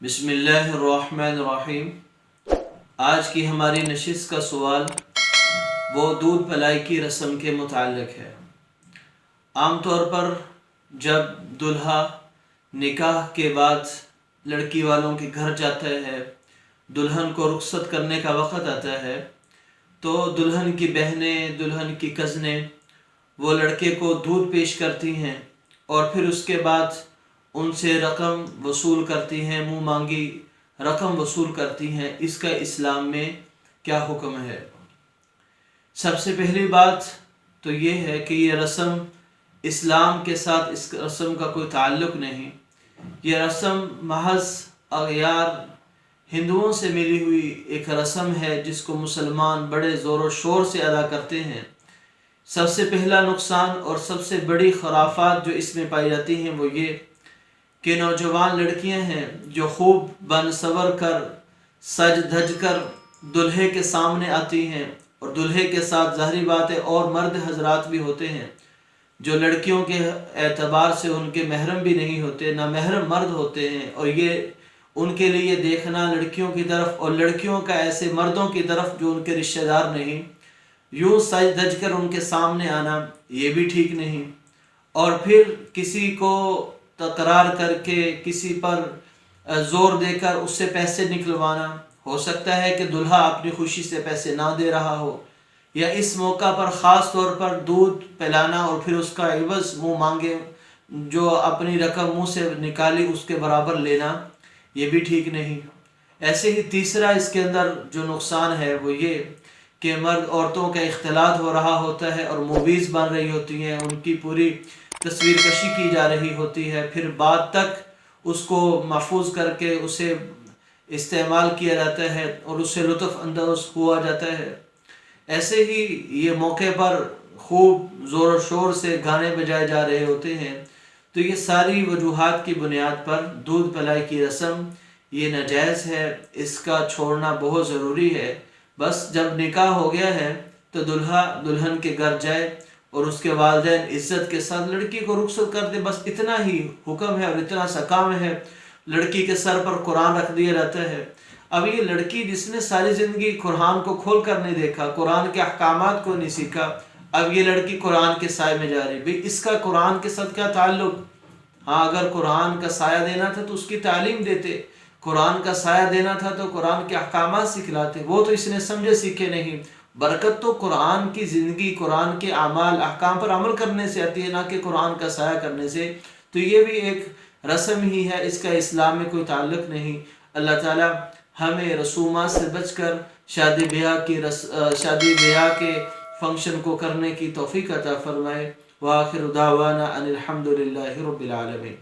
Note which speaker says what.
Speaker 1: بسم اللہ الرحمن الرحیم۔ آج کی ہماری نشست کا سوال وہ دودھ پلائی کی رسم کے متعلق ہے۔ عام طور پر جب دلہا نکاح کے بعد لڑکی والوں کے گھر جاتا ہے، دلہن کو رخصت کرنے کا وقت آتا ہے، تو دلہن کی بہنیں، دلہن کی کزنیں وہ لڑکے کو دودھ پیش کرتی ہیں اور پھر اس کے بعد ان سے رقم وصول کرتی ہیں، منہ مانگی رقم وصول کرتی ہیں۔ اس کا اسلام میں کیا حکم ہے؟ سب سے پہلی بات تو یہ ہے کہ یہ رسم اسلام کے ساتھ اس رسم کا کوئی تعلق نہیں۔ یہ رسم محض اغیار ہندوؤں سے ملی ہوئی ایک رسم ہے جس کو مسلمان بڑے زور و شور سے ادا کرتے ہیں۔ سب سے پہلا نقصان اور سب سے بڑی خرافات جو اس میں پائی جاتی ہیں وہ یہ کہ نوجوان لڑکیاں ہیں جو خوب بن سور کر سج دھج کر دلہے کے سامنے آتی ہیں، اور دلہے کے ساتھ ظاہری بات ہے اور مرد حضرات بھی ہوتے ہیں جو لڑکیوں کے اعتبار سے ان کے محرم بھی نہیں ہوتے، نہ محرم مرد ہوتے ہیں، اور یہ ان کے لیے دیکھنا لڑکیوں کی طرف اور لڑکیوں کا ایسے مردوں کی طرف جو ان کے رشتہ دار نہیں، یوں سج دھج کر ان کے سامنے آنا یہ بھی ٹھیک نہیں۔ اور پھر کسی کو تکرار کر کے کسی پر زور دے کر اس سے پیسے نکلوانا، ہو سکتا ہے کہ دلہا اپنی خوشی سے پیسے نہ دے رہا ہو، یا اس موقع پر خاص طور پر دودھ پلانا اور پھر اس کا عوض منہ مانگے جو اپنی رقم منہ سے نکالی اس کے برابر لینا، یہ بھی ٹھیک نہیں۔ ایسے ہی تیسرا اس کے اندر جو نقصان ہے وہ یہ کہ مرد عورتوں کا اختلاط ہو رہا ہوتا ہے اور موویز بن رہی ہوتی ہیں، ان کی پوری تصویر کشی کی جا رہی ہوتی ہے، پھر بعد تک اس کو محفوظ کر کے اسے استعمال کیا جاتا ہے اور اس سے لطف اندوز ہوا جاتا ہے۔ ایسے ہی یہ موقع پر خوب زور و شور سے گانے بجائے جا رہے ہوتے ہیں۔ تو یہ ساری وجوہات کی بنیاد پر دودھ پلائی کی رسم یہ ناجائز ہے، اس کا چھوڑنا بہت ضروری ہے۔ بس جب نکاح ہو گیا ہے تو دلہا دلہن کے گھر جائے اور اس کے والدین عزت کے ساتھ لڑکی کو رخصت کر دے، بس اتنا ہی حکم ہے اور اتنا سا کام ہے۔ لڑکی کے سر پر قرآن رکھ دیا جاتا ہے۔ اب یہ لڑکی جس نے ساری زندگی قرآن کو کھول کر نہیں دیکھا، قرآن کے احکامات کو نہیں سیکھا، اب یہ لڑکی قرآن کے سائے میں جا رہی، بھئی اس کا قرآن کے ساتھ کیا تعلق؟ ہاں اگر قرآن کا سایہ دینا تھا تو اس کی تعلیم دیتے، قرآن کا سایہ دینا تھا تو قرآن کے احکامات سکھلاتے، وہ تو اس نے سمجھے سیکھے نہیں۔ برکت تو قرآن کی زندگی، قرآن کے اعمال احکام پر عمل کرنے سے آتی ہے، نہ کہ قرآن کا سایہ کرنے سے۔ تو یہ بھی ایک رسم ہی ہے، اس کا اسلام میں کوئی تعلق نہیں۔ اللہ تعالی ہمیں رسومات سے بچ کر شادی بیاہ کے فنکشن کو کرنے کی توفیق عطا فرمائے۔ وآخر دعوانا ان الحمد للہ رب العالمین۔